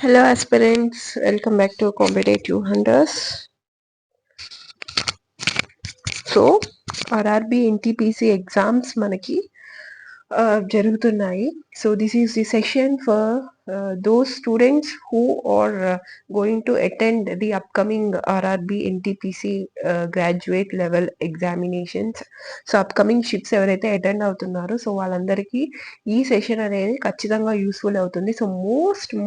Hello aspirants, welcome back to Competitive Hunters. So RRB NTPC exams manaki జరుగుతున్నాయి. So this is the session for those students who are going to attend the upcoming RRB NTPC graduate level examinations. So upcoming ships ఎవరైతే attend అవుతున్నారో so వాళ్ళందరికీ ఈ session అనేది ఖచ్చితంగా useful అవుతుంది. So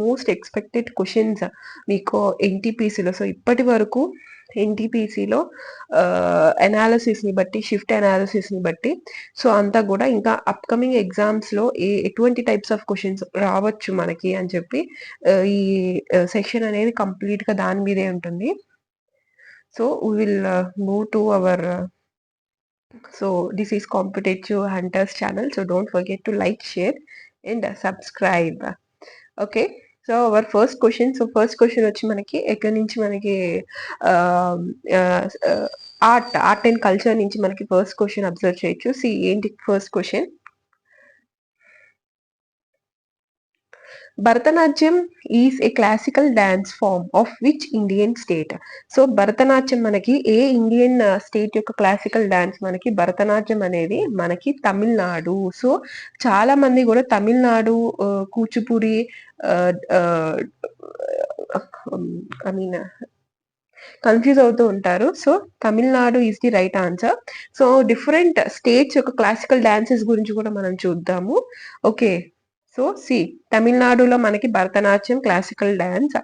most expected questions మీకు ఎన్టీపీసీలో so ఇప్పటి వరకు ఎన్టీపీసీలో అనాలిసిస్ని బట్టి షిఫ్ట్ అనాలిసిస్ని బట్టి సో అంతా కూడా ఇంకా అప్కమింగ్ ఎగ్జామ్స్లో ఎటువంటి టైప్స్ ఆఫ్ క్వశ్చన్స్ రావచ్చు మనకి అని చెప్పి ఈ సెషన్ అనేది కంప్లీట్గా దాని మీదే ఉంటుంది. So we will move to our so this is competitive hunters channel. So don't forget to like, share and subscribe. Okay, so our first question వచ్చి మనకి ఎక్కడి నుంచి మనకి ఆర్ట్ అండ్ కల్చర్ నుంచి మనకి ఫస్ట్ క్వశ్చన్ అబ్జర్వ్ చేయొచ్చు. See ఏంటి first question? Bharatanatyam is a classical dance form of which Indian state? So Bharatanatyam మనకి ఏ ఇండియన్ స్టేట్ యొక్క క్లాసికల్ డాన్స్? మనకి భరతనాట్యం అనేది మనకి తమిళనాడు. సో చాలా మంది కూడా Tamil Nadu Kuchipudi I mean confuse అవుతూ ఉంటారు. So Tamil Nadu is the right answer. So different states యొక్క క్లాసికల్ డాన్సెస్ గురించి కూడా మనం చూద్దాము. ఓకే, సో సి తమిళనాడులో మనకి Bharatanatyam classical dance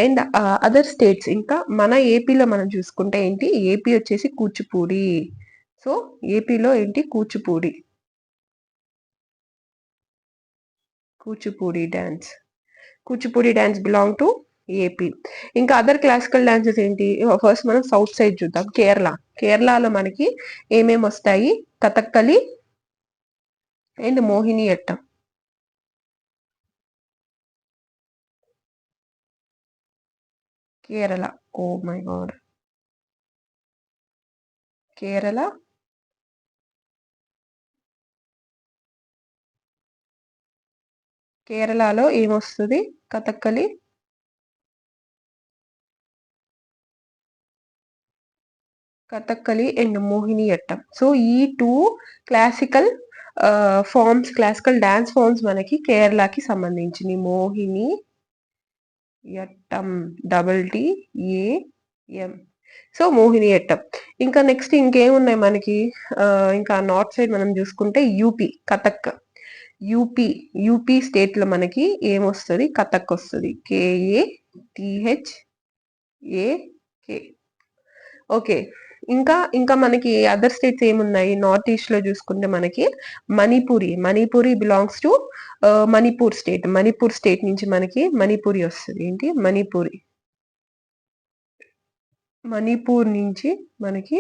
and other states ఇంకా మన ఏపీలో మనం చూసుకుంటే ఏంటి? ఏపీ వచ్చేసి కూచిపూడి. సో ఏపీలో ఏంటి? Kuchipudi dance belong to AP. ఇంకా అదర్ క్లాసికల్ డాన్సెస్ ఏంటి? ఫస్ట్ మనం సౌత్ సైడ్ చూద్దాం. కేరళలో మనకి ఏమేమి వస్తాయి? Kathakali and Mohiniyattam. Kerala, oh my God, కేరళలో ఏమొస్తుంది? Kathakali and Mohiniyattam. So ఈ two classical classical dance forms మనకి కేరళకి సంబంధించింది. Mohiniyattam, TTAM. So Mohiniyattam. ఇంకా నెక్స్ట్ ఇంకేమున్నాయి మనకి? ఇంకా నార్త్ సైడ్ మనం చూసుకుంటే యూపీ కథక్. యూపీ స్టేట్ లో మనకి ఏమొస్తుంది? కథక్ వస్తుంది. KATHAK. ఓకే, ఇంకా మనకి అదర్ స్టేట్స్ ఏమున్నాయి? నార్త్ ఈస్ట్ లో చూసుకుంటే మనకి Manipuri belongs to Manipur state నుంచి మనకి మణిపూరి వస్తుంది. ఏంటి? మణిపూర్ నుంచి మనకి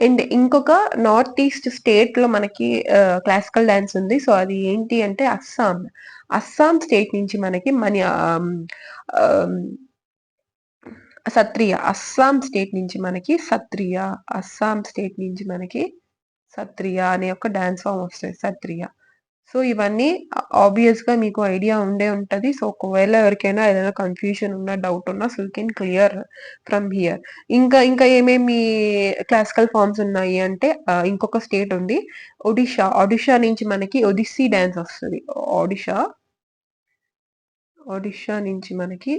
అండ్ ఇంకొక నార్త్ ఈస్ట్ స్టేట్ లో మనకి క్లాసికల్ డాన్స్ ఉంది. సో అది ఏంటి అంటే అస్సాం స్టేట్ నుంచి మనకి సత్రియ. అస్సాం స్టేట్ నుంచి మనకి సత్రియ అనే ఒక డాన్స్ ఫామ్ వస్తుంది, సత్రియ. సో ఇవన్నీ ఆబ్వియస్ గా మీకు ఐడియా ఉండే ఉంటది. సో ఒకవేళ ఎవరికైనా ఏదైనా కన్ఫ్యూజన్ ఉన్నా, డౌట్ ఉన్నా, so you can clear from here. ఇంకా ఏమేమి క్లాసికల్ ఫార్మ్స్ ఉన్నాయి అంటే ఇంకొక స్టేట్ ఉంది ఒడిషా నుంచి మనకి ఒడిస్సీ డాన్స్ వస్తుంది. ఒడిషా నుంచి మనకి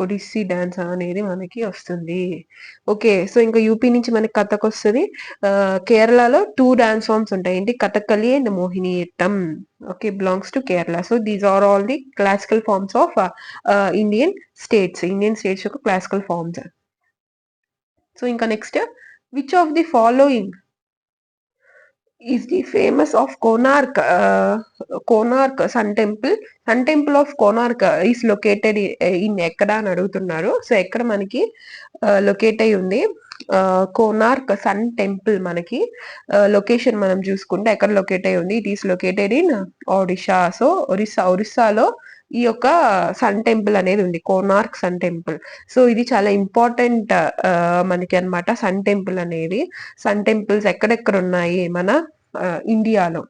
ఒడిస్సీ డాన్స్ అనేది మనకి వస్తుంది. ఓకే, సో ఇంకా యూపీ నుంచి మనకి కథక్ వస్తుంది. కేరళలో 2 డాన్స్ ఫార్మ్స్ ఉంటాయి. ఏంటి? Kathakali and Mohiniyattam. Okay, belongs to Kerala. So these are all the classical forms of Indian states యొక్క క్లాసికల్ ఫార్మ్స్. సో ఇంకా next, which of the following is the famous of Konark Sun Temple of Konark is located in ఎక్కడ అని అడుగుతున్నారు. So ఎక్కడ మనకి locate అయి ఉంది? Konark sun temple మనకి లొకేషన్ మనం చూసుకుంటే ఎక్కడ లొకేట్ అయి ఉంది? It is located in Odisha. So ఒరిస్సాలో ఈ యొక్క సన్ టెంపుల్ అనేది ఉంది, కోనార్క్ సన్ టెంపుల్. సో ఇది చాలా ఇంపార్టెంట్ మనకి అన్నమాట. సన్ టెంపుల్ అనేది, సన్ టెంపుల్స్ ఎక్కడెక్కడ ఉన్నాయి మన ఇండియాలో.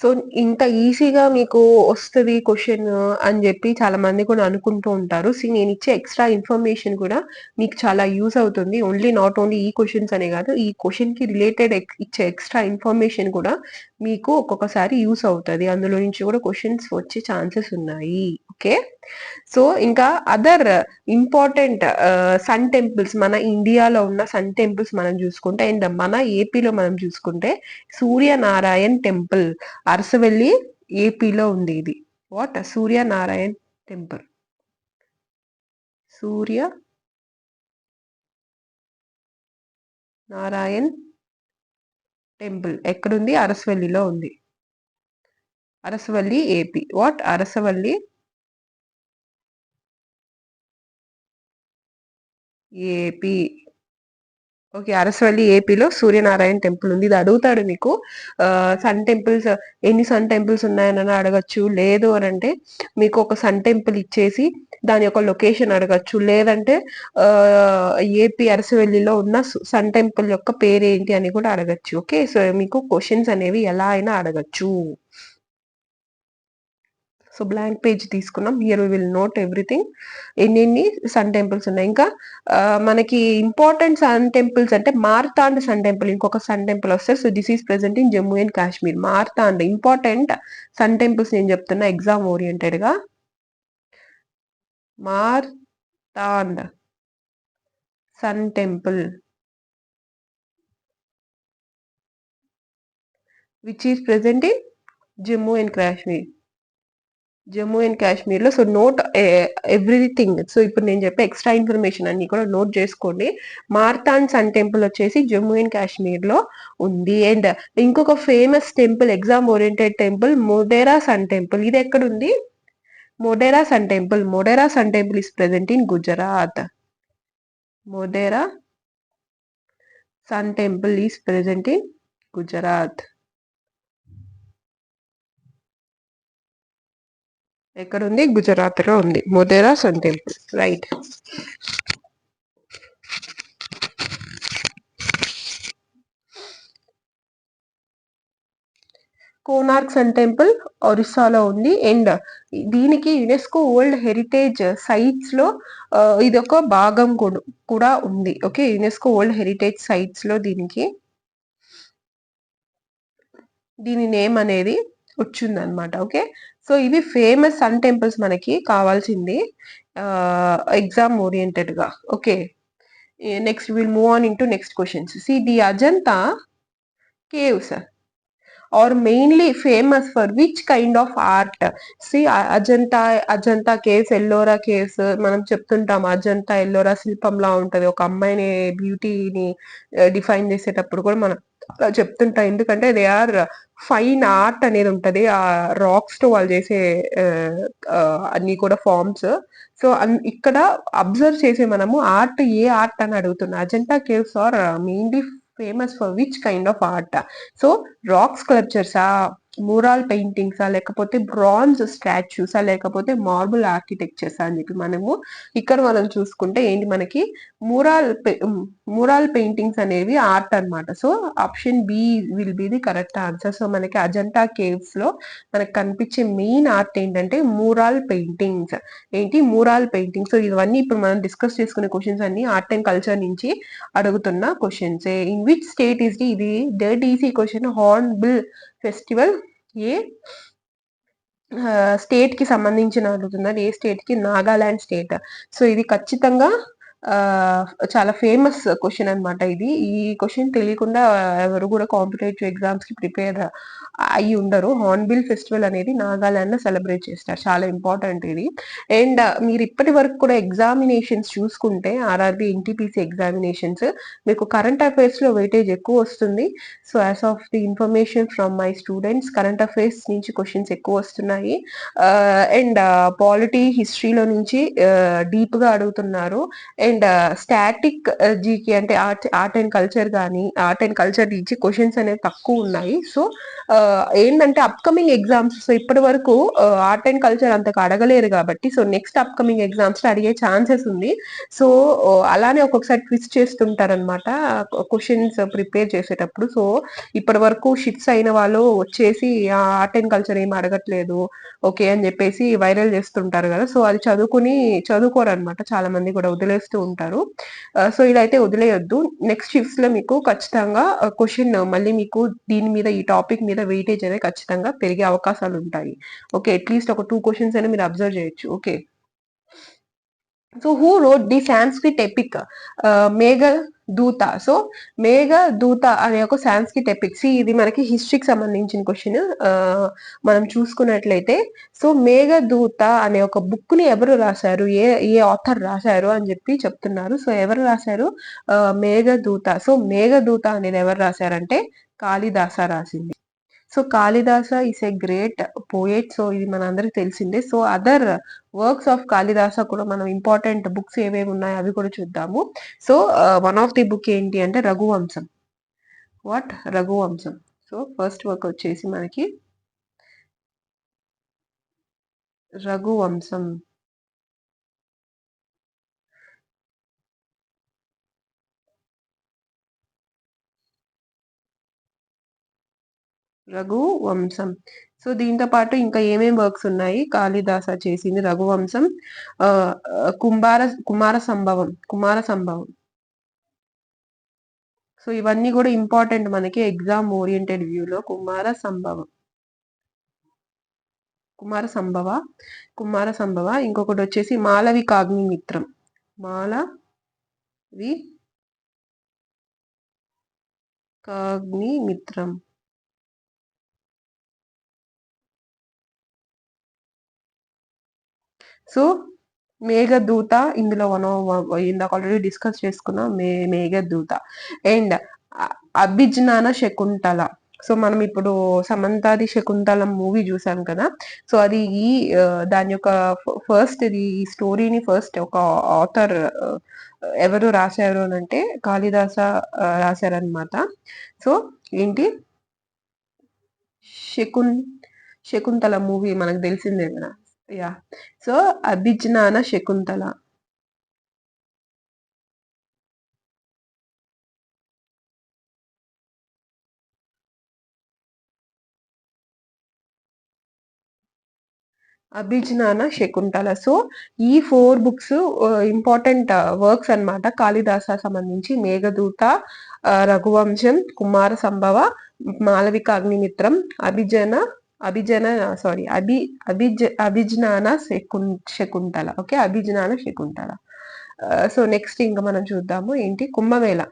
సో ఇంత ఈజీగా మీకు వస్తది క్వెషన్ అని జెప్పి చాలా మంది కూడా అనుకుంటూ ఉంటారు. నేనిచ్చే ఎక్స్‌ట్రా ఇన్ఫర్మేషన్ కూడా మీకు చాలా యూజ్ అవుతుంది. నాట్ ఓన్లీ ఈ క్వెషన్స్ అనే గాదు, ఈ క్వెషన్‌కి రిలేటెడ్ ఇచ్చే ఎక్స్‌ట్రా ఇన్ఫర్మేషన్ కూడా మీకు ఒక్కొక్కసారి యూజ్ అవుతది. అందులో నుంచి కూడా క్వెషన్స్ వచ్చే ఛాన్సెస్ ఉన్నాయి. ఓకే. సో ఇంకా అదర్ ఇంపార్టెంట్ సన్ టెంపుల్స్, మన ఇండియాలో ఉన్న సన్ టెంపుల్స్ మనం చూసుకుంటే, అండ్ మన ఏపీలో మనం చూసుకుంటే సూర్యనారాయణ్ టెంపుల్, అరసవెల్లి, ఏపీలో ఉంది ఇది. What? Suryanarayan temple. Surya Narayan temple ఎక్కడుంది? అరసవల్లిలో ఉంది. Arasavalli, AP. What? Arasavalli, AP. Okay. Arasavalli, ఏపీలో సూర్యనారాయణ టెంపుల్ ఉంది. ఇది అడుగుతాడు మీకు. సన్ టెంపుల్స్, ఎన్ని సన్ టెంపుల్స్ ఉన్నాయని అడగచ్చు. లేదు అనంటే మీకు ఒక సన్ టెంపుల్ ఇచ్చేసి దాని యొక్క లొకేషన్ అడగచ్చు. లేదంటే ఏపీ అరసవల్లిలో ఉన్న సన్ టెంపుల్ యొక్క పేరేంటి అని కూడా అడగచ్చు. ఓకే. సో మీకు క్వెషన్స్ అనేవి ఎలా అయినా అడగచ్చు. సో బ్లాంక్ పేజ్ తీసుకున్నాం. Here we will note everything. ఎన్ని సన్ టెంపుల్స్ ఉన్నాయి. ఇంకా మనకి ఇంపార్టెంట్ సన్ టెంపుల్స్ అంటే మార్తాండ్ సన్ టెంపుల్, ఇంకొక సన్ టెంపుల్ వస్తుంది. So this is present in Jammu and Kashmir. Martand important sun temples నేను చెప్తున్నా ఎగ్జామ్ ఓరియంటెడ్ గా. Martand sun temple which is present in Jammu and Kashmir. Jammu and Kashmir లో. So note everything. సో ఇప్పుడు నేను చెప్పే ఎక్స్ట్రా ఇన్ఫర్మేషన్ అన్ని కూడా నోట్ చేసుకోండి. మార్తాండ్ సన్ టెంపుల్ వచ్చేసి జమ్మూ అండ్ కాశ్మీర్ లో ఉంది. అండ్ ఇంకొక famous temple, exam oriented temple, Modhera sun temple. ఇది ఎక్కడ ఉంది? Modhera sun temple. Modhera sun temple is present in Gujarat. Modhera sun temple is present in Gujarat. ఎక్కడ ఉంది? గుజరాత్ లో ఉంది Modhera sun temple. Right. Konark sun temple ఒరిస్సాలో ఉంది. అండ్ దీనికి యునెస్కో వరల్డ్ హెరిటేజ్ సైట్స్ లో ఇది ఒక భాగం కూడా ఉంది. Okay. UNESCO world heritage sites లో దీని నేమ్ అనేది వచ్చిందనమాట. ఓకే. సో ఇవి ఫేమస్ సన్ టెంపుల్స్ మనకి కావాల్సింది ఎగ్జామ్ ఓరియంటెడ్ గా. Okay. Next will move on into next questions. See the Ajanta caves are mainly famous for which kind of art? See Ajanta caves, Ellora caves మనం చెప్తుంటాం. అజంతా ఎల్లోరా శిల్పంలా ఉంటది. ఒక అమ్మాయిని బ్యూటీని డిఫైన్ చేసేటప్పుడు కూడా మనం చెప్తుంటాం. ఎందుకంటే దే ఆర్ ఫైన్ ఆర్ట్ అనేది ఉంటది. ఆ రాక్స్ తో వాళ్ళు చేసే అన్ని కూడా ఫార్మ్స్. సో ఇక్కడ అబ్జర్వ్ చేసే మనము ఆర్ట్, ఏ ఆర్ట్ అని అడుగుతున్నా. Ajanta caves are mainly famous for which kind of art? So rock స్కల్ప్చర్సా, మూరాల్ పెయింటింగ్సా, లేకపోతే బ్రాంజ్ స్టాచ్యూసా, లేకపోతే మార్బుల్ ఆర్కిటెక్చర్సా అని చెప్పి మనం చూసుకుంటే ఏంటి, మనకి మూరాల్ పెయింటింగ్స్ అనేవి ఆర్ట్ అన్నమాట. So option B will be the correct answer. So మనకి అజంతా కేవ్స్ లో మనకు కనిపించే మెయిన్ ఆర్ట్ ఏంటంటే మూరాల్ పెయింటింగ్స్. ఏంటి? మూరాల్ పెయింటింగ్స్. సో ఇవన్నీ ఇప్పుడు మనం డిస్కస్ చేసుకునే క్వశ్చన్స్ అన్ని ఆర్ట్ అండ్ కల్చర్ నుంచి అడుగుతున్న questions. In which state is ఇది dead easy question. Hornbill festival ఏ స్టేట్ కి సంబంధించిన అడుగుతున్నారు. ఏ స్టేట్ కి? నాగాలాండ్ స్టేట్. సో ఇది ఖచ్చితంగా చాలా ఫేమస్ క్వశ్చన్ అన్నమాట. ఇది ఈ క్వశ్చన్ తెలియకుండా ఎవరు కూడా కాంపిటేటివ్ ఎగ్జామ్స్ కి ప్రిపేర్ అయ్యి ఉండరు. హార్న్బిల్ ఫెస్టివల్ అనేది నాగాలాండ్ లో సెలబ్రేట్ చేస్తారు. చాలా ఇంపార్టెంట్ ఇది. అండ్ మీరు ఇప్పటి వరకు కూడా ఎగ్జామినేషన్స్ చూసుకుంటే, ఆర్ఆర్బి ఎన్టీపీసీ ఎగ్జామినేషన్స్ మీకు కరెంట్ అఫైర్స్ లో వెయిటేజ్ ఎక్కువ వస్తుంది. So as of the information from my students, current affairs నుంచి క్వశ్చన్స్ ఎక్కువ వస్తున్నాయి. అండ్ పాలిటీ, హిస్టరీలో నుంచి డీప్ గా అడుగుతున్నారు. అండ్ అండ్ స్టాటిక్ జీకే అంటే ఆర్ట్ అండ్ కల్చర్ కానీ ఆర్ట్ అండ్ కల్చర్ నుంచి క్వశ్చన్స్ అనేవి తక్కువ ఉన్నాయి. సో ఏంటంటే అప్కమింగ్ ఎగ్జామ్స్ సో ఇప్పటి వరకు ఆర్ట్ అండ్ కల్చర్ అంతకు అడగలేరు కాబట్టి సో నెక్స్ట్ అప్కమింగ్ ఎగ్జామ్స్ లో అడిగే ఛాన్సెస్ ఉంది. సో అలానే ఒక్కొక్కసారి ట్విస్ట్ చేస్తుంటారనమాట క్వశ్చన్స్ ప్రిపేర్ చేసేటప్పుడు. సో ఇప్పటి వరకు షిట్స్ అయిన వాళ్ళు వచ్చేసి ఆర్ట్ అండ్ కల్చర్ ఏం అడగట్లేదు ఓకే అని చెప్పేసి వైరల్ చేస్తుంటారు కదా. సో అది చదువుకోరు అనమాట, చాలా మంది కూడా వదిలేస్తూ ఉంటారు. సో ఇలా అయితే వదిలేయొద్దు. నెక్స్ట్ షిఫ్ట్స్ లో మీకు ఖచ్చితంగా క్వశ్చన్ మళ్ళీ మీకు దీని మీద ఈ టాపిక్ మీద వెయిటేజ్ అనేది ఖచ్చితంగా పెరిగే అవకాశాలు ఉంటాయి. ఓకే, అట్లీస్ట్ ఒక 2 క్వశ్చన్స్ అయినా మీరు అబ్జర్వ్ చేయొచ్చు. Okay, so who wrote the Sanskrit epic Meghaduta. So Meghaduta అనే ఒక సాంస్క్రిట్ ఎపిక్. ఇది మనకి హిస్టరీకి సంబంధించిన క్వశ్చన్. మనం చూసుకున్నట్లయితే సో మేఘదూత అనే ఒక బుక్ ని ఎవరు రాశారు, ఏ ఆథర్ రాశారు అని చెప్పి చెప్తున్నారు. సో ఎవరు రాశారు? మేఘదూత. సో మేఘదూత అనేది ఎవరు రాశారంటే కాళిదాస రాసింది. So Kalidasa is a great poet. So ఇది మనందరికి తెలిసిందే. So other works of Kalidasa కూడా మనం ఇంపార్టెంట్ బుక్స్ ఏవేవి ఉన్నాయో అవి కూడా చూద్దాము. So one of the book ఏంటి అంటే Raghuvamsham. Raghuvamsham. So first work వచ్చేసి మనకి రఘువంశం. రఘువంశం. సో దీంతో పాటు ఇంకా ఏమేం వర్క్స్ ఉన్నాయి కాళిదాస చేసింది? రఘువంశం, కుమార సంభవం. సో ఇవన్నీ కూడా ఇంపార్టెంట్ మనకి ఎగ్జామ్ ఓరియంటెడ్ వ్యూలో. కుమార సంభవ. ఇంకొకటి వచ్చేసి మాలవి కాగ్నిమిత్రం. సో మేఘదూత ఇందులో ఇందాక ఆల్రెడీ డిస్కస్ చేసుకున్నాం మేఘదూత. అండ్ అభిజ్ఞాన శకుంతల. సో మనం ఇప్పుడు సమంతాది శకుంతలం మూవీ చూసాం కదా. సో అది దాని యొక్క ఫస్ట్ ఈ స్టోరీని ఫస్ట్ ఒక ఆథర్ ఎవరు రాశారు అని అంటే కాళిదాస రాశారనమాట. సో ఏంటి శకుంతల మూవీ మనకు తెలిసిందే కదా. యా, సో అభిజ్ఞాన శకుంతల. అభిజ్ఞాన శకుంతల. సో ఈ 4 బుక్స్ ఇంపార్టెంట్ వర్క్స్ అన్నమాట కాళిదాస సంబంధించి. మేఘదూత, రఘువంశం, కుమార సంభవ, మాలవిక అగ్నిమిత్రం, అభిజ్ఞాన శకుంతల. ఓకే, అభిజ్ఞాన శకుంతల. సో నెక్స్ట్ ఇంకా మనం చూద్దాము ఏంటి Kumbh Mela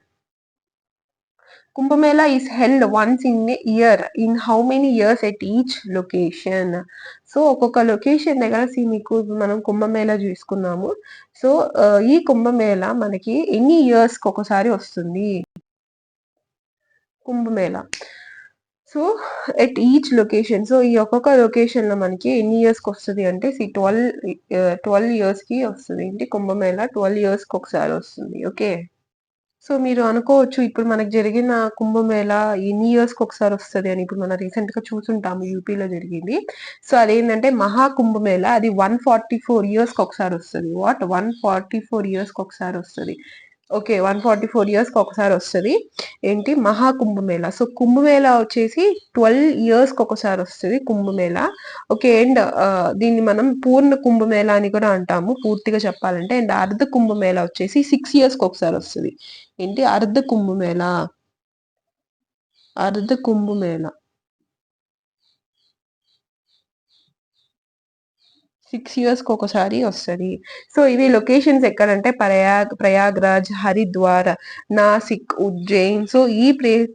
is held once in a year. In how many years at each location? So ఒక్కొక్క లొకేషన్ దగ్గర మీకు మనం కుంభమేళా చూసుకున్నాము. సో ఈ కుంభమేళా మనకి ఎన్ని ఇయర్స్ కి ఒకసారి వస్తుంది Kumbh Mela? So at each location. So ఈ ఒక్కొక్క లొకేషన్ లో మనకి ఎన్ని ఇయర్స్ కి వస్తుంది అంటే 12 ఇయర్స్ కి వస్తుంది. ఏంటి కుంభమేళా 12 ఇయర్స్ కి ఒకసారి వస్తుంది. ఓకే, సో మీరు అనుకోవచ్చు ఇప్పుడు మనకు జరిగిన కుంభమేళా ఎన్ని ఇయర్స్ కి ఒకసారి వస్తుంది అని. ఇప్పుడు మనం రీసెంట్ గా చూసుంటాము యూపీలో జరిగింది. సో అదేంటంటే మహాకుంభమేళా అది 144 ఇయర్స్ కి ఒకసారి వస్తుంది. 144 ఇయర్స్ కి ఒకసారి వస్తుంది. ఓకే, 144 ఇయర్స్ కి ఒకసారి వస్తుంది. ఏంటి మహాకుంభమేళా. సో కుంభమేళా వచ్చేసి 12 ఇయర్స్ కి ఒకసారి వస్తుంది కుంభమేళా. ఓకే, అండ్ దీన్ని మనం పూర్ణ కుంభమేళా అని కూడా అంటాము పూర్తిగా చెప్పాలంటే. అండ్ అర్ధ కుంభమేళా వచ్చేసి 6 ఇయర్స్ కి ఒకసారి వస్తుంది. ఏంటి అర్ధ కుంభమేళా 6 ఇయర్స్ కి ఒకసారి వస్తుంది. సో ఇవి లొకేషన్స్ ఎక్కడంటే ప్రయాగ్రాజ్, హరిద్వార్, నాసిక్, ఉజ్జయిన్. సో ఈ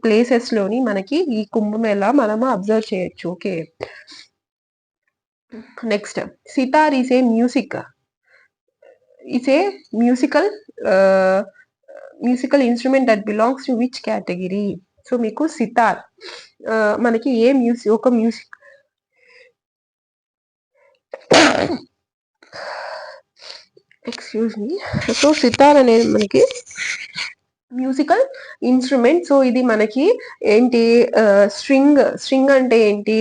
ప్లేసెస్ లోని మనకి ఈ కుంభమేళా మనము అబ్జర్వ్ చేయొచ్చు. Okay, next sitar is a musical instrument that belongs to which category? So మీకు సితార్ మనకి ఒక music excuse me. So sitar అనేది మనకి మ్యూజికల్ ఇన్స్ట్రుమెంట్. సో ఇది మనకి ఏంటి, స్ట్రింగ్ అంటే ఏంటి,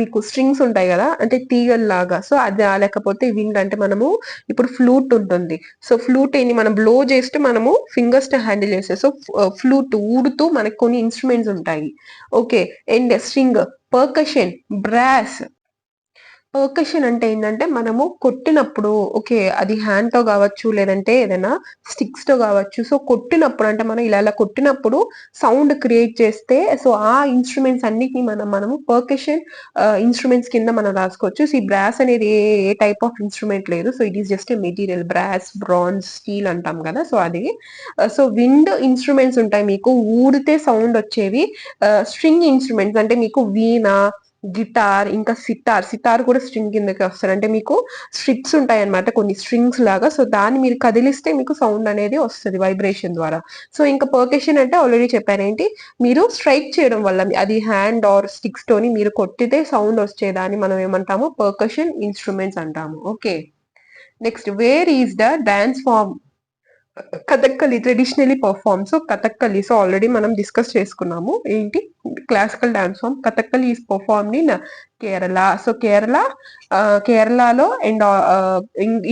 మీకు స్ట్రింగ్స్ ఉంటాయి కదా, అంటే తీగల్లాగా. సో అది లేకపోతే విండ్ అంటే మనము ఇప్పుడు ఫ్లూట్ ఉంటుంది. సో ఫ్లూట్ ఏంటి, మనం బ్లో చేస్తే మనము ఫింగర్స్ తో హ్యాండిల్ చేస్తే, సో ఫ్లూట్ ఊడుతూ మనకి కొన్ని ఇన్స్ట్రుమెంట్స్ ఉంటాయి. Okay. And string, percussion, brass. Percussion అంటే ఏంటంటే మనము కొట్టినప్పుడు, ఓకే, అది హ్యాండ్ తో కావచ్చు, లేదంటే ఏదైనా స్టిక్స్ తో కావచ్చు. సో కొట్టినప్పుడు అంటే మనం ఇలా కొట్టినప్పుడు సౌండ్ క్రియేట్ చేస్తే, సో ఆ ఇన్స్ట్రుమెంట్స్ అన్నిటిని మనము పర్కషన్ ఇన్స్ట్రుమెంట్స్ కింద మనం రాసుకోవచ్చు. సో ఈ బ్రాస్ అనేది ఏ టైప్ ఆఫ్ ఇన్స్ట్రుమెంట్ లేదు. So it is just a material. Brass, bronze, steel అంటాం కదా, సో అది. సో విండ్ ఇన్స్ట్రుమెంట్స్ ఉంటాయి మీకు, ఊడితే సౌండ్ వచ్చేవి. స్ట్రింగ్ ఇన్స్ట్రుమెంట్స్ అంటే మీకు వీణ, గిటార్, ఇంకా సితార్ కూడా స్ట్రింగ్ కిందకి వస్తారు. అంటే మీకు స్ట్రిప్స్ ఉంటాయి అనమాట, కొన్ని స్ట్రింగ్స్ లాగా. సో దాన్ని మీరు కదిలిస్తే మీకు సౌండ్ అనేది వస్తుంది వైబ్రేషన్ ద్వారా. సో ఇంకా పర్కషన్ అంటే ఆల్రెడీ చెప్పాను, ఏంటి, మీరు స్ట్రైక్ చేయడం వల్ల, అది హ్యాండ్ ఆర్ స్టిక్స్ తోని మీరు కొట్టితే సౌండ్ వచ్చేదాన్ని మనం ఏమంటాము, పర్కషన్ ఇన్స్ట్రుమెంట్స్ అంటాము. Okay. Next, where is the dance form Kathakali traditionally perform. So Kathakali, so already మనం డిస్కస్ చేసుకున్నాము, ఏంటి, classical dance form Kathakali is performed in Kerala. So కేరళలో అండ్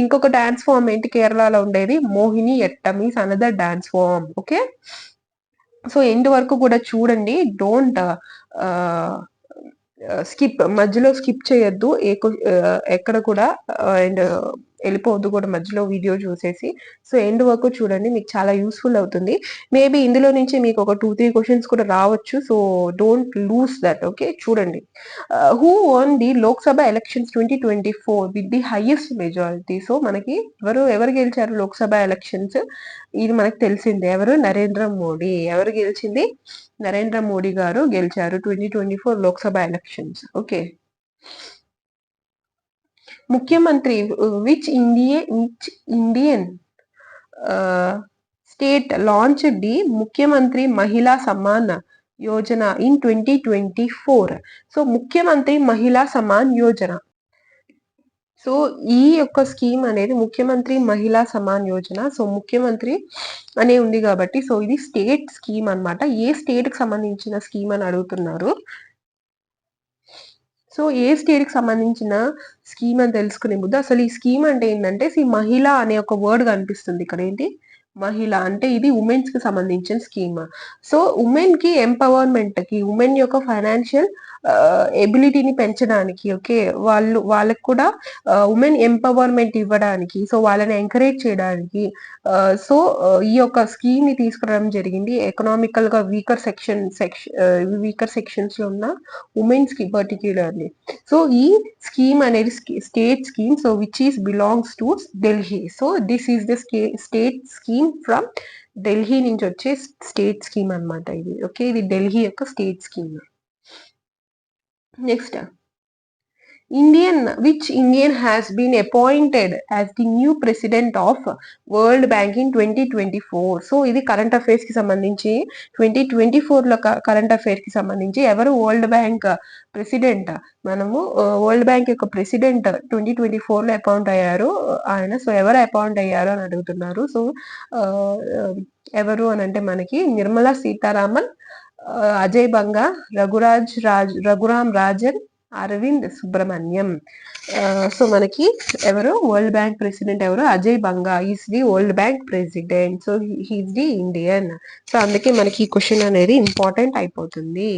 ఇంకొక డాన్స్ ఫార్మ్ ఏంటి కేరళలో ఉండేది, Mohiniyattam is another dance form. Okay. So end వరకు కూడా చూడండి, డోంట్ స్కిప్, మధ్యలో స్కిప్ చేయొద్దు ఎక్కడ కూడా. అండ్ వెళ్ళిపోవద్దు కూడా మధ్యలో వీడియో చూసేసి. సో ఎండ్ వరకు చూడండి, మీకు చాలా యూస్ఫుల్ అవుతుంది. మేబీ ఇందులో నుంచి మీకు ఒక 2-3 క్వశ్చన్స్ కూడా రావచ్చు. So don't lose that. Okay, చూడండి. Who won the Lok Sabha elections 2024 with the highest majority. So మనకి ఎవరు గెలిచారు లోక్సభ ఎలక్షన్స్, ఇది మనకు తెలిసిందే. ఎవరు, నరేంద్ర మోడీ. ఎవరు గెలిచింది, నరేంద్ర మోడీ గారు గెలిచారు 2024 లోక్సభ ఎలక్షన్స్. ఓకే. ముఖ్యమంత్రి, which Indian state launch the ముఖ్యమంత్రి మహిళా సమ్మాన్ యోజన ఇన్ 2024. సో ముఖ్యమంత్రి మహిళా సమాన్ యోజన. సో ఈ యొక్క స్కీమ్ అనేది ముఖ్యమంత్రి మహిళా సమాన్ యోజన. సో ముఖ్యమంత్రి అనే ఉంది కాబట్టి, సో ఇది స్టేట్ స్కీమ్ అన్నమాట. ఏ స్టేట్ కి సంబంధించిన స్కీమ్ అని అడుగుతున్నారు. సో ఏ స్టేట్ కి సంబంధించిన స్కీమ్ అని తెలుసుకునే ముందు అసలు ఈ స్కీమ్ అంటే ఏంటంటే, మహిళ అనే ఒక వర్డ్ కనిపిస్తుంది ఇక్కడ, ఏంటి, మహిళ అంటే ఇది ఉమెన్స్ కి సంబంధించిన స్కీమ్. సో ఉమెన్ కి ఎంపవర్మెంట్ కి, ఉమెన్ యొక్క ఫైనాన్షియల్ ఎబిలిటీని పెంచడానికి, ఓకే, వాళ్ళకి కూడా ఉమెన్ ఎంపవర్మెంట్ ఇవ్వడానికి, సో వాళ్ళని ఎంకరేజ్ చేయడానికి, సో ఈ యొక్క స్కీమ్ ని తీసుకురావడం జరిగింది. ఎకనామికల్ గా వీకర్ సెక్షన్స్ లో ఉన్న ఉమెన్స్ కి పర్టిక్యులర్లీ. సో ఈ స్కీమ్ అనేది state scheme, so which is belongs to Delhi. So this is the state scheme from Delhi నుంచి వచ్చే స్టేట్ స్కీమ్ అన్నమాట ఇది. ఓకే, ఇది ఢిల్లీ యొక్క state scheme. Next, which Indian has been appointed as the new president of World Bank in 2024. So ఇది current affairs కి సంబంధించి 2024 లో కరెంట్ అఫైర్స్ కి సంబంధించి ఎవరు వరల్డ్ బ్యాంక్ ప్రెసిడెంట్, మనము వరల్డ్ బ్యాంక్ యొక్క ప్రెసిడెంట్ 2024 లో అపాయింట్ అయ్యారు ఆయన. సో ఎవరు అపాయింట్ అయ్యారు అని అడుగుతున్నారు. సో ఎవరు అని అంటే మనకి నిర్మలా సీతారామన్, అజయ్ బంగా, రఘురామ్ రాజన్, అరవింద్ సుబ్రహ్మణ్యం. సో మనకి ఎవరు వరల్డ్ బ్యాంక్ ప్రెసిడెంట్ ఎవరు, Ajay Banga is the World Bank president. So he's the Indian. So అందుకే మనకి ఈ క్వశ్చన్ అనేది ఇంపార్టెంట్ అయిపోతుంది.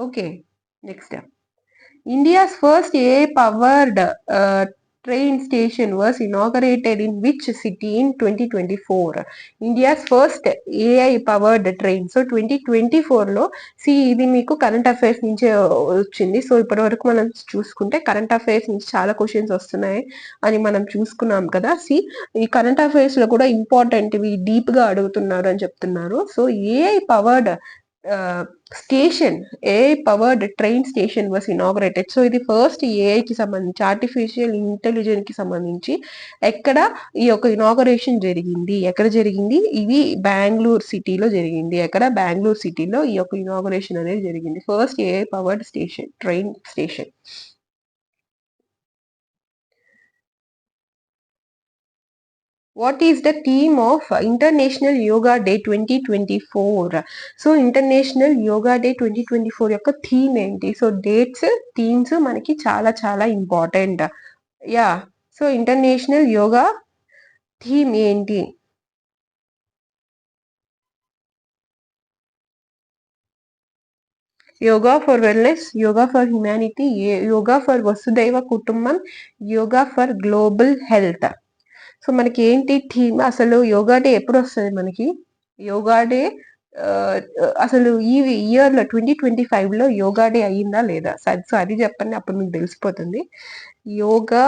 Okay. Next, India's first AI powered train station was inaugurated in which city in 2024? India's first AI powered train. So 2024 లో ఇది మీకు current affairs నుంచే వచ్చింది. సో ఇప్పటి వరకు మనం చూసుకుంటే కరెంట్ అఫైర్స్ నుంచి చాలా క్వశ్చన్స్ వస్తున్నాయి అని మనం చూసుకున్నాం కదా. ఈ కరెంట్ అఫైర్స్ లో కూడా ఇంపార్టెంట్, ఇవి డీప్ గా అడుగుతున్నారు అని చెప్తున్నారు. So AI powered station, AI powered train station was inaugurated. So ఇది ఫస్ట్ ఏఐ కి సంబంధించి, ఆర్టిఫిషియల్ ఇంటెలిజెన్స్ కి సంబంధించి ఎక్కడ ఈ యొక్క ఇనాగరేషన్ జరిగింది, ఎక్కడ జరిగింది, ఇది బెంగళూరు సిటీలో జరిగింది. ఎక్కడ, బెంగళూరు సిటీలో ఈ యొక్క ఇనాగరేషన్ అనేది జరిగింది, first AI powered station, train station. What is the theme of international yoga day 2024? So international yoga day 2024 యొక్క థీమ్ ఏంటి? సో డేట్స్, థీమ్స్ మనకి చాలా చాలా important. Yeah, so international yoga theme ఏంటి? Yoga for wellness, yoga for humanity, yoga for Vasudhaiva Kutumbam, yoga for global health. So మనకి ఏంటి theme? అసలు yoga day ఎప్పుడు వస్తుంది మనకి? యోగా డే అసలు ఈ ఇయర్ లో 2025 లో యోగా డే అయ్యిందా లేదా? సో అది చెప్పండి, అప్పుడు మీకు తెలిసిపోతుంది. యోగా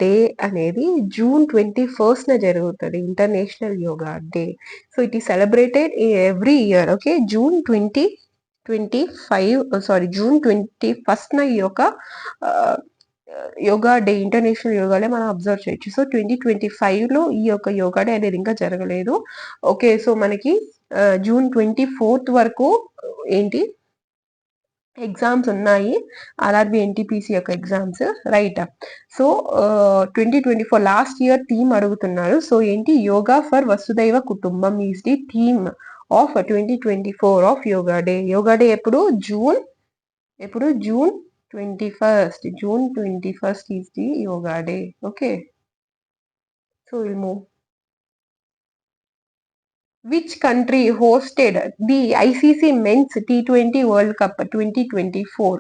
డే అనేది June 21st జరుగుతుంది, international yoga day. So it is celebrated every year. Okay, June 21st ఈ యొక్క yoga day, international yoga day మనం అబ్జర్వ్ చేయొచ్చు. సో 2025 లో ఈ యొక్క యోగా డే అనేది ఇంకా జరగలేదు. ఓకే, సో మనకి June 24th వరకు ఏంటి ఎగ్జామ్స్ ఉన్నాయి, ఆర్ఆర్బి ఎన్టీపీసీ యొక్క exams, right. So 2024 last year theme అడుగుతున్నారు. సో ఏంటి? యోగా ఫర్ వసుదైవ కుటుంబం is the theme of 2024 of yoga day. Yoga day ఎప్పుడు? June 21st. June 21st is the yoga day. Okay, so we'll move. Which country hosted the ICC Men's T20 World Cup 2024?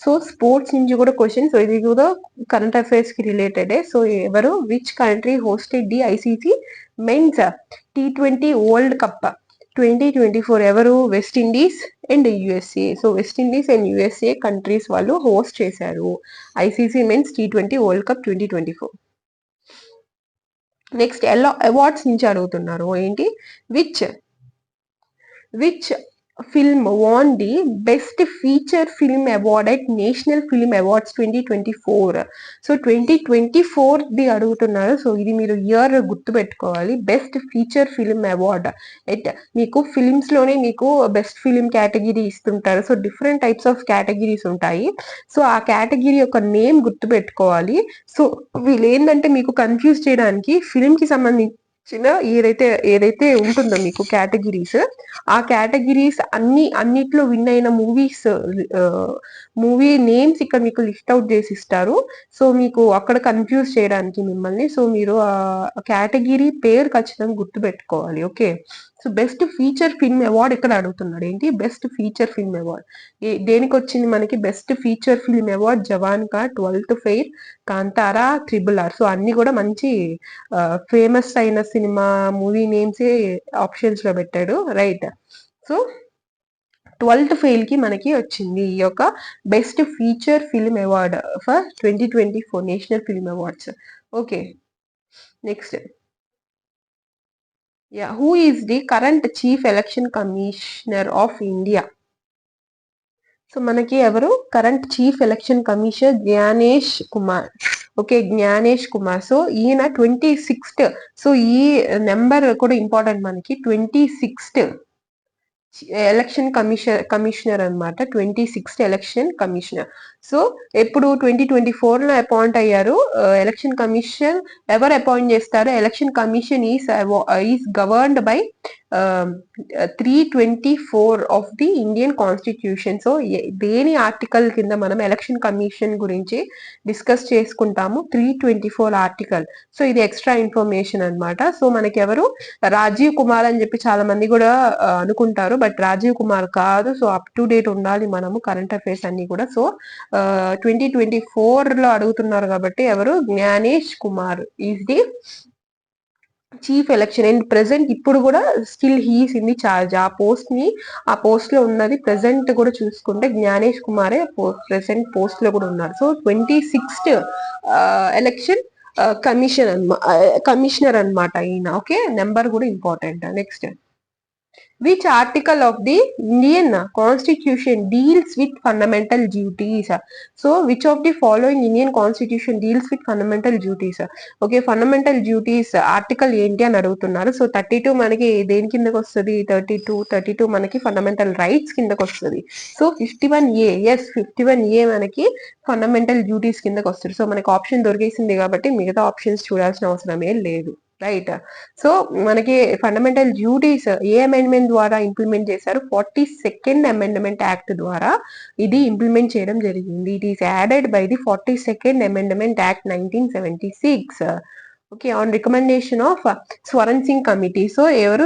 So sports నుంచి కూడా question. So ఇది కూడా current affairs కి related. So ఎవరు? Which country hosted the ICC men's T20 world cup 2024? ఎవరు? West Indies and USA. So West Indies and USA countries వాళ్ళు host చేశారు ICC men's T20 world cup 2024. Next awards నుంచి అడుగుతున్నారు. ఏంటి? Which film won the best feature film award at National Film Awards 2024? So 2024 the అడుగుతున్నారు. So ఇది మీరు year గుర్తు పెట్టుకోవాలి. Best feature film award at, మీకు ఫిల్మ్స్ లోనే మీకు బెస్ట్ ఫిల్మ్ కేటగిరీ ఇస్తుంటారు. So different types of categories ఉంటాయి. సో ఆ కేటగిరీ యొక్క నేమ్ గుర్తు పెట్టుకోవాలి. సో వీళ్ళు ఏంటంటే మీకు కన్ఫ్యూజ్ చేయడానికి ఫిల్మ్ కి సంబంధించి ఏదైతే ఉంటుందో మీకు కేటగిరీస్, ఆ కేటగిరీస్ అన్నిట్లో విన్ అయిన మూవీ నేమ్స్ ఇక్కడ మీకు లిస్ట్ అవుట్ చేసి ఇస్తారు. సో మీకు అక్కడ కన్ఫ్యూజ్ చేయడానికి మిమ్మల్ని. సో మీరు ఆ కేటగిరీ పేరు ఖచ్చితంగా గుర్తు పెట్టుకోవాలి. Okay, so best feature film award ఇక్కడ అడుగుతున్నాడు. ఏంటి? బెస్ట్ ఫీచర్ ఫిల్మ్ అవార్డ్ దేనికి వచ్చింది మనకి? బెస్ట్ ఫీచర్ ఫిల్మ్ అవార్డ్ జవాన్ కా, 12th fair, Kantara, RRR. So అన్ని కూడా మంచి ఫేమస్ అయిన సినిమా మూవీ నేమ్సే ఆప్షన్స్ లో పెట్టాడు, రైట్. సో 12th ఫెయిల్ కి మనకి వచ్చింది ఈ యొక్క best feature film award for 2024 national film awards. Okay, next. Yeah, who is the current chief election commissioner of India? So మనకి ఎవరు? Current chief election commissioner Gyanesh Kumar. Okay, Gyanesh Kumar. So ఈయన 26th. So ఈ number కూడా ఇంపార్టెంట్ మనకి. 26th election commissioner అనమాట. 26th election commissioner. So ఎప్పుడు 2024 లో appoint అయ్యారు. ఎలక్షన్ కమిషన్ ఎవరు అపాయింట్ చేస్తారు? Election commission is governed by 324 of the Indian constitution. So దేని ఆర్టికల్ కింద మనం ఎలక్షన్ కమిషన్ గురించి డిస్కస్ చేసుకుంటాము? 324 ఆర్టికల్. సో ఇది ఎక్స్ట్రా ఇన్ఫర్మేషన్ అనమాట. సో మనకి ఎవరు? రాజీవ్ కుమార్ అని చెప్పి చాలా మంది కూడా అనుకుంటారు, బట్ రాజీవ్ కుమార్ కాదు. సో అప్ టు డేట్ ఉండాలి మనము కరెంట్ అఫైర్స్ అన్ని కూడా. సో 2024 లో అడుగుతున్నారు కాబట్టి ఎవరు? Gyanesh Kumar is the chief election and present ఇప్పుడు కూడా still he's in the charge. ఆ పోస్ట్ లో ఉన్నది ప్రెసెంట్ కూడా చూసుకుంటే జ్ఞానేష్ కుమారే ప్రెసెంట్ పోస్ట్ లో కూడా ఉన్నారు. సో 26th ఎలక్షన్ కమిషనర్ అన్నమాట ఈయన. ఓకే, నెంబర్ కూడా important. Next. Which article of the Indian Constitution deals with fundamental duties? So which of the following Indian Constitution deals with fundamental duties? Okay, fundamental duties article ఏంటి అని అడుగుతున్నారు. So 32 మనకి దేని కిందకి వస్తుంది? 32 మనకి ఫండమెంటల్ రైట్స్ కిందకి వస్తుంది. సో 51A, ఎస్ 51A మనకి ఫండమెంటల్ డ్యూటీస్ కిందకి వస్తుంది. సో మనకి ఆప్షన్ దొరికేసింది కాబట్టి మిగతా ఆప్షన్స్ చూడాల్సిన అవసరమే లేదు. రైట్. సో మనకి ఫండమెంటల్ డ్యూటీస్ ఏ అమెండ్మెంట్ ద్వారా ఇంప్లిమెంట్ చేశారు? 42nd అమెండ్మెంట్ యాక్ట్ ద్వారా ఇది ఇంప్లిమెంట్ చేయడం జరిగింది. It is added by the 42nd amendment act 1976. Okay, on recommendation of Swaran Singh committee. So ఎవరు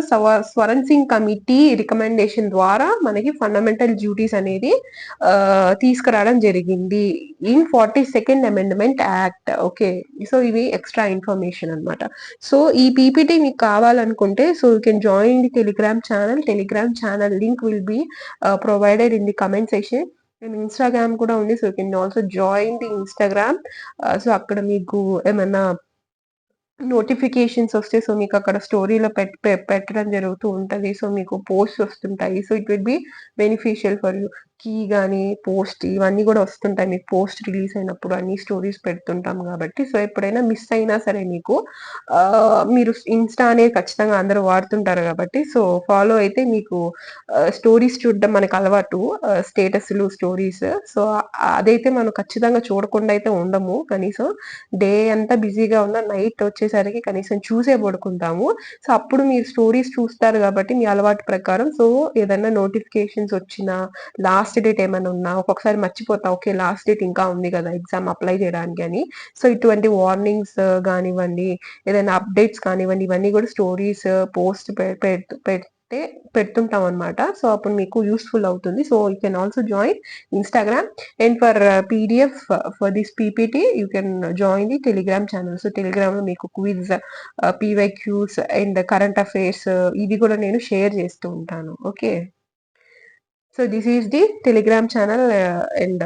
స్వరణ్ సింగ్ కమిటీ రికమెండేషన్ ద్వారా మనకి ఫండమెంటల్ డ్యూటీస్ అనేది తీసుకురావడం జరిగింది in 42nd amendment act. Okay, so ఇవి ఎక్స్ట్రా ఇన్ఫర్మేషన్ అనమాట. సో ఈ పీపీటీ మీకు కావాలనుకుంటే so you can join the Telegram channel link will be provided in the comment section. And Instagram కూడా ఉంది, so you can also join the Instagram. So అక్కడ మీకు ఏమన్నా నోటిఫికేషన్స్ వస్తే సో మీకు అక్కడ స్టోరీలో పెట్టడం జరుగుతూ ఉంటది. సో మీకు పోస్ట్ వస్తుంటాయి. So it will be beneficial for you. కీ కానీ పోస్ట్ ఇవన్నీ కూడా వస్తుంటాయి మీకు పోస్ట్ రిలీజ్ అయినప్పుడు అన్ని స్టోరీస్ పెడుతుంటాం కాబట్టి. సో ఎప్పుడైనా మిస్ అయినా సరే మీకు మీరు ఇన్స్టా అనేది ఖచ్చితంగా అందరూ వాడుతుంటారు కాబట్టి సో ఫాలో అయితే మీకు స్టోరీస్ చూడడం మనకు అలవాటు, స్టేటస్లు స్టోరీస్. సో అదైతే మనం ఖచ్చితంగా చూడకుండా అయితే ఉండము. కనీసం డే అంతా బిజీగా ఉన్న నైట్ వచ్చేసరికి కనీసం చూసే పడుకుంటాము. సో అప్పుడు మీరు స్టోరీస్ చూస్తారు కాబట్టి మీ అలవాటు ప్రకారం సో ఏదైనా నోటిఫికేషన్స్ వచ్చినా లాస్ట్ డేట్ ఏమైనా ఉన్నా ఒక్కొక్కసారి మర్చిపోతా, ఓకే లాస్ట్ డేట్ ఇంకా ఉంది కదా ఎగ్జామ్ అప్లై చేయడానికి అని. సో ఇటువంటి వార్నింగ్స్ కానివ్వండి, ఏదైనా అప్డేట్స్ కానివ్వండి, ఇవన్నీ కూడా స్టోరీస్ పోస్ట్ పెడుతుంటాం అనమాట. సో అప్పుడు మీకు యూస్ఫుల్ అవుతుంది. So you can also join Instagram and for PDF for this PPT you can join the Telegram channel. So Telegram లో మీకు quiz, PYQs and current affairs ఇవి కూడా నేను షేర్ చేస్తూ ఉంటాను. Okay, so this is the Telegram channel and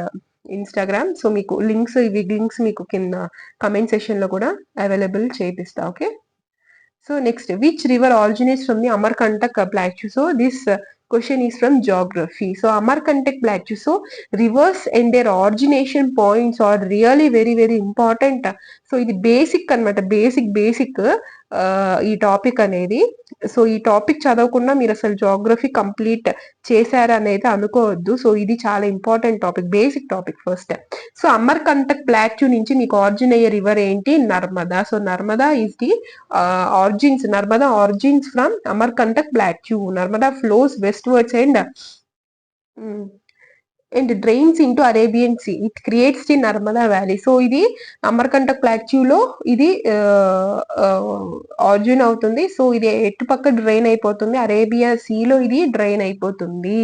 Instagram. So మీకు links మీకు కింద కమెంట్ సెక్షన్ లో కూడా అవైలబుల్ చేపిస్తా. Okay, so next, which river originates from the Amarkantak plateau? So this question is from geography. So Amarkantak plateau. So rivers and their origination points are really very very important. So ఇది basic అనమాట, basic ఈ topic అనేది. So ఈ topic చదవకుండా మీరు అసలు geography complete చేశారనేది అనుకోవద్దు. సో ఇది చాలా important topic, basic topic first. So Amarkantak plateau నుంచి మీకు ఆరిజిన్ అయ్యే రివర్ ఏంటి? Narmada. So Narmada is the Narmada origins from Amarkantak plateau. Narmada flows westwards and drains into Arabian Sea. It creates the Narmada valley. So ఇది అమర్కంటక్ ప్లాట్యూలో ఇది ఆరిజిన్ అవుతుంది. సో ఇది ఎటుపక్క డ్రైన్ అయిపోతుంది? అరేబియా సీలో ఇది డ్రైన్ అయిపోతుంది.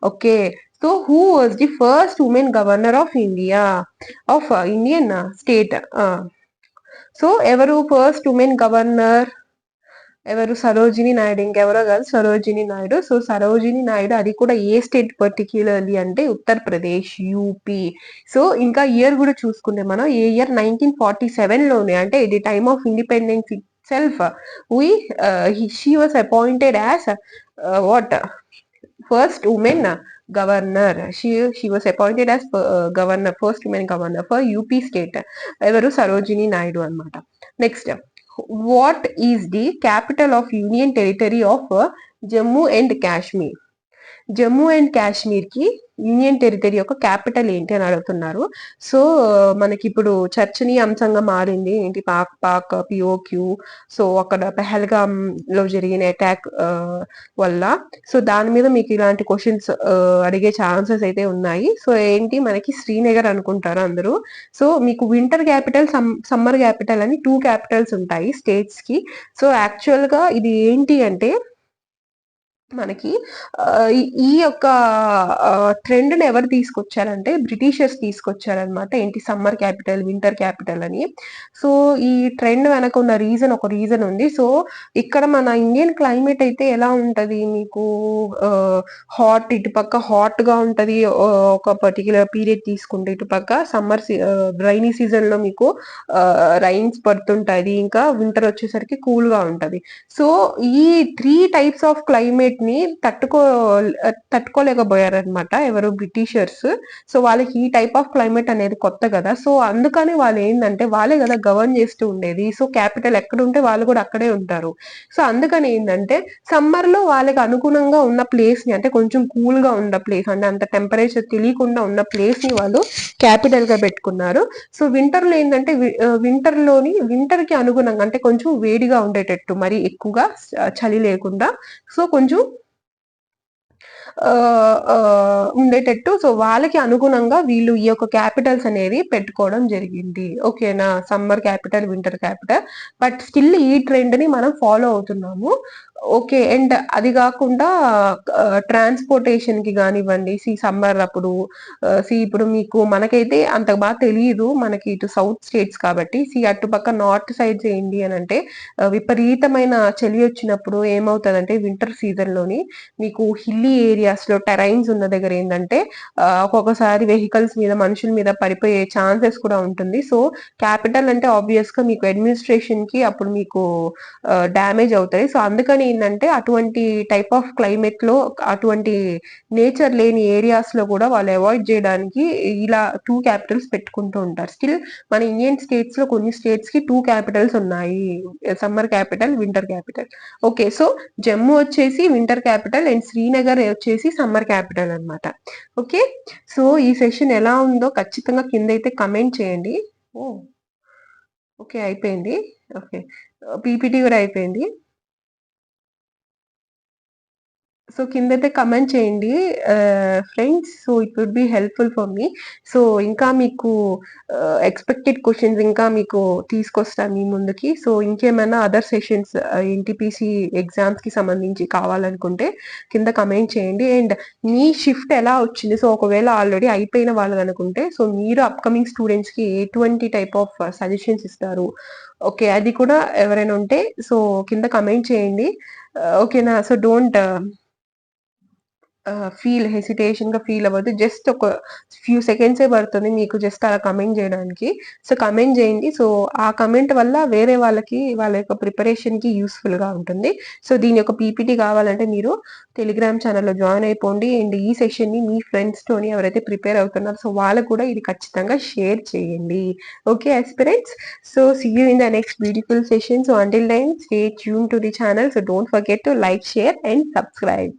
Okay, so who was the first women governor of India, of Indian state? So ఎవరు first women governor? ఎవరు? సరోజిని నాయుడు. ఇంకెవరో కాదు, సరోజిని నాయుడు. సో సరోజిని నాయుడు, అది కూడా ఏ స్టేట్ పర్టిక్యులర్లీ అంటే ఉత్తరప్రదేశ్, యూపీ. సో ఇంకా ఇయర్ కూడా చూసుకుంటే మనం ఏ ఇయర్ 1947 లోనే, అంటే the time of independence it self she was appointed as what first women governor. She was appointed as governor, first women governor for UP state. ఎవరు? సరోజిని నాయుడు అనమాట. Next, what is the capital of Union Territory of Jammu and Kashmir? Jammu and Kashmir కి union territory యొక్క capital ఏంటి అని అడుగుతున్నారు. So మనకి ఇప్పుడు చర్చనీయాంశంగా మారింది ఏంటి? పాక్ పిఓక్యూ. సో అక్కడ పెహల్గామ్ లో జరిగిన అటాక్ వల్ల సో దాని మీద మీకు ఇలాంటి క్వశ్చన్స్ అడిగే ఛాన్సెస్ అయితే ఉన్నాయి. సో ఏంటి మనకి శ్రీనగర్ అనుకుంటారు అందరూ. సో మీకు వింటర్ క్యాపిటల్, సమ్మర్ క్యాపిటల్ అని 2 క్యాపిటల్స్ ఉంటాయి స్టేట్స్ కి. సో యాక్చువల్ గా ఇది ఏంటి అంటే మనకి ఈ యొక్క ట్రెండ్ ని ఎవరు తీసుకొచ్చారంటే బ్రిటిషర్స్ తీసుకొచ్చారనమాట. ఏంటి? సమ్మర్ క్యాపిటల్, వింటర్ క్యాపిటల్ అని. సో ఈ ట్రెండ్ వెనక ఉన్న ఒక రీజన్ ఉంది. సో ఇక్కడ మన ఇండియన్ క్లైమేట్ అయితే ఎలా ఉంటది మీకు? హాట్, ఇటుపక్క హాట్ గా ఉంటది ఒక పర్టికులర్ పీరియడ్ తీసుకుంటే, ఇటుపక్క సమ్మర్ రైనీ సీజన్ లో మీకు రైన్స్ పడుతుంటది, ఇంకా వింటర్ వచ్చేసరికి కూల్ గా ఉంటది. సో ఈ 3 టైప్స్ ఆఫ్ క్లైమేట్ క్లైమేట్ ని తట్టుకోలేకపోయారనమాట ఎవరు బ్రిటిషర్స్. సో వాళ్ళకి ఈ టైప్ ఆఫ్ క్లైమేట్ అనేది కొత్త కదా, సో అందుకని వాళ్ళు ఏంటంటే వాళ్ళే కదా గవర్న్ చేస్తూ ఉండేది. సో క్యాపిటల్ ఎక్కడ ఉంటే వాళ్ళు కూడా అక్కడే ఉంటారు. సో అందుకని ఏంటంటే సమ్మర్ లో వాళ్ళకి అనుగుణంగా ఉన్న ప్లేస్ ని, అంటే కొంచెం కూల్ గా ఉన్న ప్లేస్, అంటే అంత టెంపరేచర్ తెలియకుండా ఉన్న ప్లేస్ ని వాళ్ళు క్యాపిటల్ గా పెట్టుకున్నారు. సో వింటర్ లో ఏంటంటే వింటర్ కి అనుగుణంగా, అంటే కొంచెం వేడిగా ఉండేటట్టు, మరి ఎక్కువగా చలి లేకుండా, సో కొంచెం ఉండేటట్టు, సో వాళ్ళకి అనుగుణంగా వీళ్ళు ఈ యొక్క క్యాపిటల్స్ అనేవి పెట్టుకోవడం జరిగింది. ఓకేనా, summer capital, winter capital. But still ఈ ట్రెండ్ ని మనం ఫాలో అవుతున్నాము. ఓకే, అండ్ అది కాకుండా ట్రాన్స్పోర్టేషన్ కి కానివ్వండి, సమ్మర్ అప్పుడు ఇప్పుడు మీకు మనకైతే అంత బాగా తెలియదు, మనకి ఇటు సౌత్ స్టేట్స్ కాబట్టి. అటుపక్క నార్త్ సైడ్స్ ఏంటి అని అంటే విపరీతమైన చలి వచ్చినప్పుడు ఏమవుతుందంటే వింటర్ సీజన్ లోని మీకు హిల్లీ ఏరియాస్ లో టెరైన్స్ ఉన్న దగ్గర ఏంటంటే ఒక్కొక్కసారి వెహికల్స్ మీద, మనుషుల మీద పడిపోయే ఛాన్సెస్ కూడా ఉంటుంది. సో క్యాపిటల్ అంటే ఆబ్వియస్ గా మీకు అడ్మినిస్ట్రేషన్ కి అప్పుడు మీకు డ్యామేజ్ అవుతాయి. సో అందుకని ఏంటంటే అటువంటి టైప్ ఆఫ్ క్లైమేట్ లో, అటువంటి నేచర్ లేని ఏరియాస్ లో కూడా వాళ్ళు అవాయిడ్ చేయడానికి ఇలా 2 క్యాపిటల్స్ పెట్టుకుంటూ ఉంటారు. స్టిల్ మన ఇండియన్ స్టేట్స్ లో కొన్ని స్టేట్స్ కి 2 క్యాపిటల్స్ ఉన్నాయి, summer capital, winter capital. Okay, so Jammu వచ్చేసి వింటర్ క్యాపిటల్ అండ్ శ్రీనగర్ వచ్చేసి సమ్మర్ క్యాపిటల్ అనమాట. ఓకే, సో ఈ సెషన్ ఎలా ఉందో ఖచ్చితంగా కింద అయితే కమెంట్ చేయండి. ఓ ఓకే, అయిపోయింది. ఓకే, పీపీటీ కూడా అయిపోయింది. సో కిందైతే కమెంట్ చేయండి friends. So it would be helpful for me. So ఇంకా మీకు ఎక్స్పెక్టెడ్ క్వశ్చన్స్ ఇంకా మీకు తీసుకొస్తాను మీ ముందుకి. సో ఇంకేమైనా అదర్ సెషన్స్ ఎన్టీపీసీ ఎగ్జామ్స్ కి సంబంధించి కావాలనుకుంటే కింద కమెంట్ చేయండి. అండ్ మీ షిఫ్ట్ ఎలా వచ్చింది, సో ఒకవేళ ఆల్రెడీ అయిపోయిన వాళ్ళు అనుకుంటే, సో మీరు అప్కమింగ్ స్టూడెంట్స్ కి ఎటువంటి టైప్ ఆఫ్ సజెషన్స్ ఇస్తారు, ఓకే అది కూడా ఎవరైనా ఉంటే సో కింద కమెంట్ చేయండి. ఓకేనా, సో డోంట్ హెసిటేషన్ గా ఫీల్ అవ్వద్దు. జస్ట్ ఒక ఫ్యూ సెకండ్సే పడుతుంది మీకు జస్ట్ అలా కమెంట్ చేయడానికి. సో కమెంట్ చేయండి. సో ఆ కమెంట్ వల్ల వేరే వాళ్ళకి, వాళ్ళ యొక్క ప్రిపరేషన్ కి యూస్ఫుల్ గా ఉంటుంది. సో దీని యొక్క పీపీటీ కావాలంటే మీరు టెలిగ్రామ్ ఛానల్లో జాయిన్ అయిపోండి. అండ్ ఈ సెషన్ ని మీ ఫ్రెండ్స్ తోని ఎవరైతే ప్రిపేర్ అవుతున్నారో సో వాళ్ళకు కూడా ఇది ఖచ్చితంగా షేర్ చేయండి. Okay aspirants, so see you in the next beautiful session. So until then, stay tuned to the channel. So don't forget to like, share and subscribe.